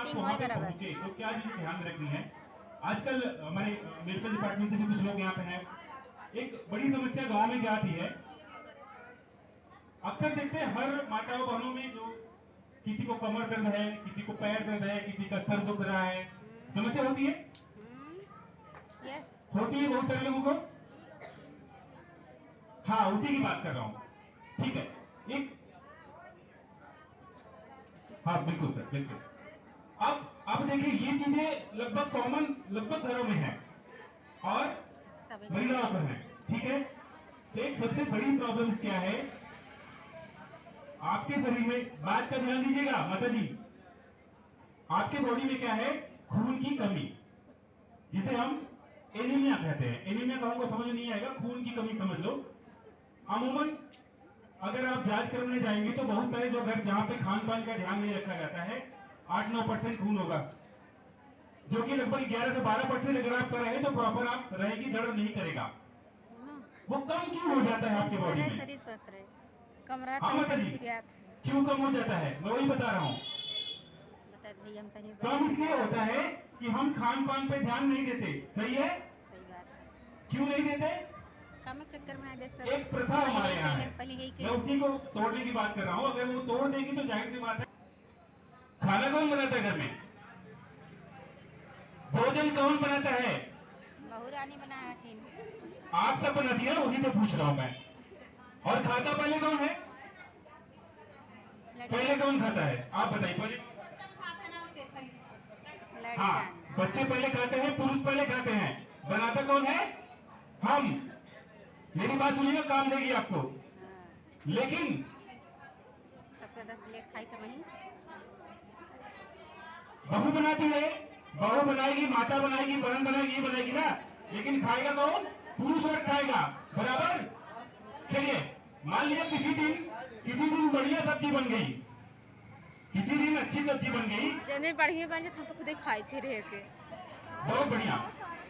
आप वहाँ पे पहुंचे तो क्या चीजें ध्यान रखनी है। आजकल हमारे मेडिकल डिपार्टमेंट से भी कुछ लोग यहाँ पे हैं। एक बड़ी समस्या गांव में क्या आती है, अक्सर देखते हैं हर माताओं बहनों में जो किसी को कमर दर्द है, किसी को पैर दर्द है, किसी का सर दुख रहा है, समस्या होती है। होती है बहुत सारे लोगों को। हाँ, उसी की बात कर रहा हूं। ठीक है, एक हाँ बिल्कुल सर, बिल्कुल। अब देखिए ये चीजें लगभग कॉमन लगभग घरों में है और महिलाओं को है। ठीक है, एक सबसे बड़ी प्रॉब्लम क्या है आपके शरीर में, बात का ध्यान दीजिएगा माता जी। आपके बॉडी में क्या है, खून की कमी, जिसे हम एनीमिया कहते हैं। एनीमिया कहूंगा समझ नहीं आएगा, खून की कमी समझ लो। अमूमन अगर आप जांच करने जाएंगे तो बहुत सारे जो घर जहां पे खान पान का ध्यान नहीं रखा जाता है, 8-9% खून होगा, जो कि लगभग 11 से 12% अगर आप कर रहे हैं तो प्रॉपर आप रहेगी, दर्द नहीं करेगा। वो कम क्यों हो जाता है आपके बॉडी में? शरीर स्वस्थ रहे, कम रहा हाँ माता जी, क्यों कम हो जाता है मैं वही बता रहा हूँ। कम इसलिए होता है कि हम खान पान पे ध्यान नहीं देते। सही है, सही बात है। क्यों नहीं देते? काम के चक्कर में एक प्रथा हमारे यहाँ है, मैं उसी को तोड़ने की बात कर रहा हूँ। अगर वो तोड़ देगी तो जाहिर सी बात है। खाना कौन बनाता है घर में? भोजन कौन बनाता है? बहू रानी बनाया थी। आप सब बनाती है, वही तो पूछ रहा हूँ मैं। और खाता पहले कौन है? पहले कौन खाता है आप बताइए पहले। हाँ, बच्चे पहले खाते हैं, पुरुष पहले खाते हैं, बनाता कौन है? हम। मेरी बात सुनिएगा, काम देगी आपको। लेकिन सबसे ज्यादा प्लेट खाई तो वही बहू बनाती है, बहू बनाएगी, माता बनाएगी, बहन बनाएगी, ये बनाएगी ना, लेकिन खाएगा कौन? पुरुष वर्ग खाएगा, बराबर। चलिए मान लिया किसी दिन बढ़िया सब्जी बन गई, किसी दिन अच्छी सब्जी बन गई, बढ़िया बन जाए तो खुद खाए थे रह के, बहुत बढ़िया।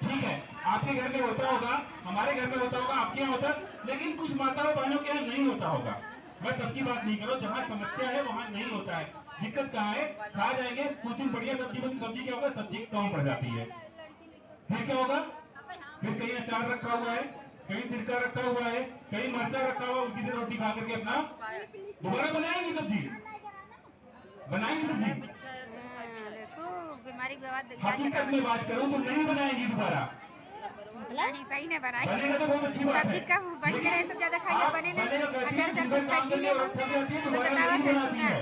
ठीक है, आपके घर में होता होगा, हमारे घर में होता होगा, आपके यहाँ होता, लेकिन कुछ माताओं बहनों के यहाँ नहीं होता होगा। मैं सबकी बात नहीं करो, जहाँ समस्या है वहाँ नहीं होता है। दिक्कत कहाँ है? खा जाएंगे, कुछ दिन बढ़िया सब्जी बनी, सब्जी क्या होगा, सब्जी कम पड़ जाती है, फिर क्या होगा? फिर कहीं अचार रखा हुआ है, कहीं सिरका रखा हुआ है, कहीं मरचा रखा हुआ, उसी से रोटी खा करके अपना दोबारा बनाएंगे सब्जी, बनाएंगे सब्जी। देखो बीमारी के बाद हकीकत में बात करूं तो नहीं बनाएंगी दोबारा, सही नहीं बनाई। बनेगा तो बहुत अच्छी बात है, सब्जी कम बढ़िया है, सब ज्यादा खाइए, बने नहीं अचार कुछ खाइए नहीं, नहीं बनाती है।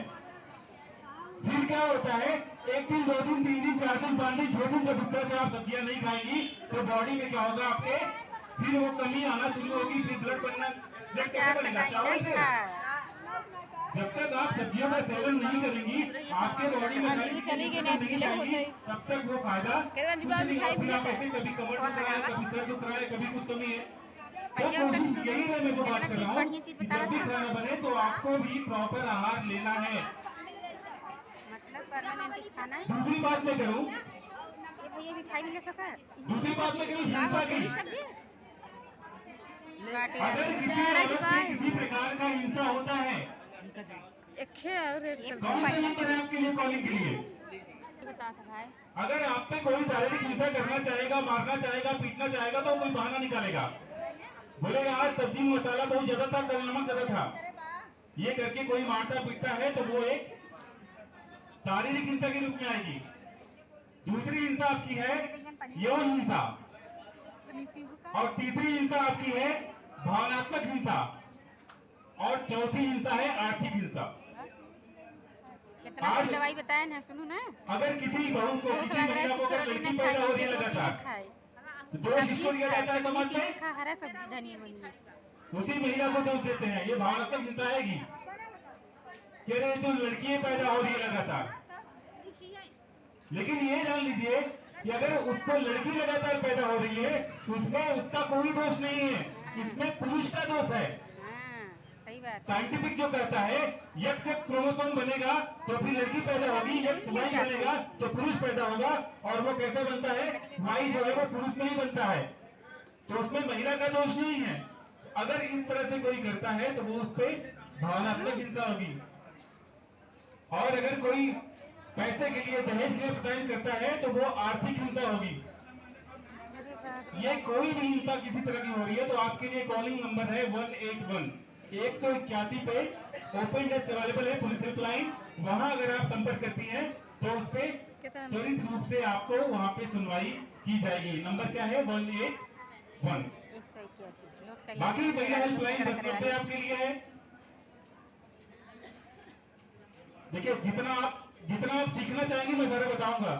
फिर क्या होता है, एक दिन, 2 दिन, 3 दिन, 4 दिन, 5 दिन, 6 दिन जब इस तरह से आप सब्जियां नहीं खाएंगी तो बॉडी में क्या होगा आपके, फिर वो कमी आना शुरू होगी, फिर ब्लड बनना। ब्लड कैसे बनेगा? चावल से। जब तक आप सब्जियों का सेवन नहीं करेंगी, आपके बॉडी में नहीं जाएगी, तब तक वो फायदा कुछ नहीं होगा। फिर आप ऐसे कभी कमर दुख रहा है, कभी सर दुख रहा है, कभी कुछ कमी है। तो कोशिश यही है, मैं जो बात कर रहा हूँ, कि जब भी खाना बने तो आपको भी प्रॉपर आहार लेना है। खाना है। दूसरी बात मैं करूँ, भैया मिठाई मिले सका, दूसरी बात मैं करूँ हिंसा की। अगर किसी औरत में किसी प्रकार का हिंसा होता है, कौन सा नंबर है आपके लिए कॉलिंग के लिए? अगर आप पे कोई शारीरिक हिंसा करना चाहेगा, मारना चाहेगा, पीटना चाहेगा तो कोई बहाना निकालेगा, बोलेगा आज सब्जी में मसाला बहुत ज्यादा था, कल नमक ज्यादा था, ये करके कोई मारता पीटता है तो वो एक शारीरिक हिंसा के रूप में आएगी। दूसरी हिंसा आपकी है यौन हिंसा, और तीसरी हिंसा आपकी है भावनात्मक हिंसा, और चौथी हिंसा है आर्थिक हिंसा। आज दवाई बताया ना, सुनो ना, अगर किसी बहू को, किसी महिला को लड़की पैदा होने लगा था, तो दोष किसको दिया जाता है समाज में? हरा सब्जी धनिया बनी, उसी महिला को दोष देते हैं। ये भावनात्मक हिंसा आएगी कि अरे तो लड़की पैदा हो रही है लगातार। लेकिन ये जान लीजिए कि अगर उसको लड़की लगातार पैदा हो रही है, उसमें उसका कोई दोष नहीं है, इसमें पुरुष का दोष है। सही बात। साइंटिफिक जो कहता है, X क्रोमोसोम बनेगा तो फिर लड़की पैदा होगी, XY बनेगा तो पुरुष पैदा होगा, और वो कैसे बनता है, Y जो है वो पुरुष में ही बनता है, तो उसमें महिला का दोष नहीं है। अगर इस तरह से कोई करता है तो वो उस पर भावनात्मक हिंसा होगी। और अगर कोई पैसे के लिए दहेज के लिए प्रताड़ित करता है तो वो आर्थिक हिंसा होगी। ये कोई भी हिंसा किसी तरह की हो रही है तो आपके लिए कॉलिंग नंबर है 181 पे ओपन डेस्क अवेलेबल है, पुलिस हेल्पलाइन। वहां अगर आप संपर्क करती हैं तो उस पे त्वरित रूप से आपको वहां पे सुनवाई की जाएगी। नंबर क्या है? 181। 181। बाकी महिला हेल्पलाइन 10 रुपए आपके लिए है। देखिए जितना आप सीखना चाहेंगे मैं सारा बताऊंगा,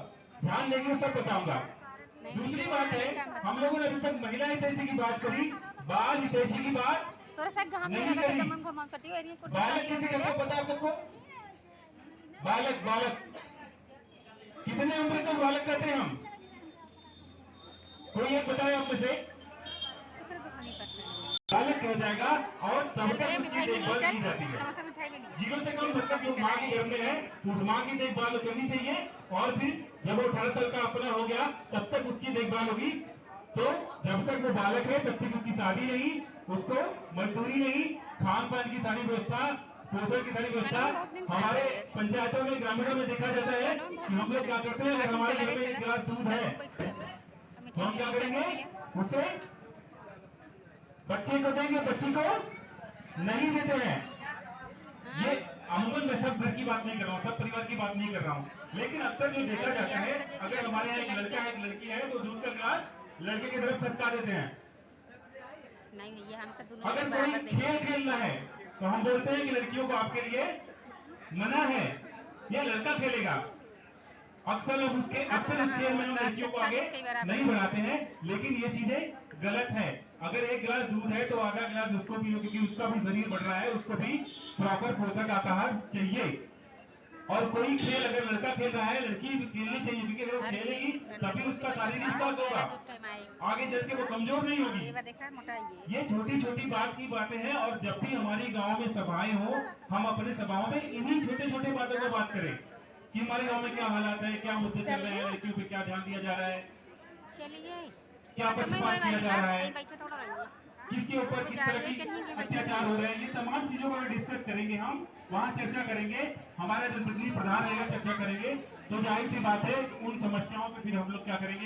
ध्यान देंगे सब बताऊंगा। दूसरी बात है, हम लोगों ने अभी तक महिला हितैषी की बात करी, बाल हितैषी की बात नहीं करी। बालक किसे कहते हैं पता है सबको? बालक कितने उम्र का बालक कहते हैं हम? कोई एक बताए आप में से? बालक कह जाएगा और तब तक उसकी देखभाल की जाती है। 0 से कम मतलब जो माँ के घर में है उस माँ की देखभाल करनी चाहिए, और फिर जब वो 18 साल का अपना हो गया तब तक उसकी देखभाल होगी। तो जब तक वो बालक है तब तक उसकी शादी नहीं, उसको मजदूरी नहीं, खान पान की सारी व्यवस्था, पोषण की सारी व्यवस्था। हमारे पंचायतों में ग्रामीणों में देखा जाता है कि हम लोग क्या करते हैं, अगर हमारे घर में 1 गिलास दूध है तो हम क्या करेंगे, उसे बच्चे को देंगे, बच्ची को नहीं देते हैं। ये अमूमन मैं सब घर की बात नहीं कर रहा हूँ, सब परिवार की बात नहीं कर रहा हूँ, लेकिन अक्सर जो देखा जाता है, अगर हमारे यहाँ एक लड़का है एक लड़की है तो दूध का गिलास लड़के की तरफ खसका देते हैं। अगर कोई खेल खेलना है तो हम बोलते हैं कि लड़कियों को आपके लिए मना है, यह लड़का खेलेगा। अक्सर इस खेल में हम लड़कियों को आगे नहीं बढ़ाते हैं, लेकिन ये चीजें गलत है। अगर 1 गिलास दूध है तो आधा गिलास उसको भी, क्योंकि उसका भी शरीर बढ़ रहा है, उसको भी प्रॉपर पोषक आहार चाहिए। और कोई खेल अगर लड़का खेल रहा है, लड़की भी खेलनी चाहिए, क्योंकि अगर वो खेलेगी तभी उसका शारीरिक विकास होगा, आगे चल के वो कमजोर नहीं होगी। ये छोटी छोटी बात की बातें हैं, और जब भी हमारी गाँव में सभाएं हो, हम अपने सभाओं में इन्हीं छोटे छोटे बातों को बात करें कि हमारे गांव में क्या हालात है, क्या मुद्दे चल रहे हैं, लड़कियों पे क्या ध्यान दिया जा रहा है, क्या पक्षपात किया जा रहा है, किसके ऊपर किस तरह की अत्याचार हो रहे हैं, ये तमाम चीजों पर डिस्कस करेंगे। हम वहाँ चर्चा करेंगे, हमारा जनप्रतिनिधि प्रधान रहेगा, चर्चा करेंगे। तो जाहिर सी बात है उन समस्याओं पे फिर हम लोग क्या करेंगे।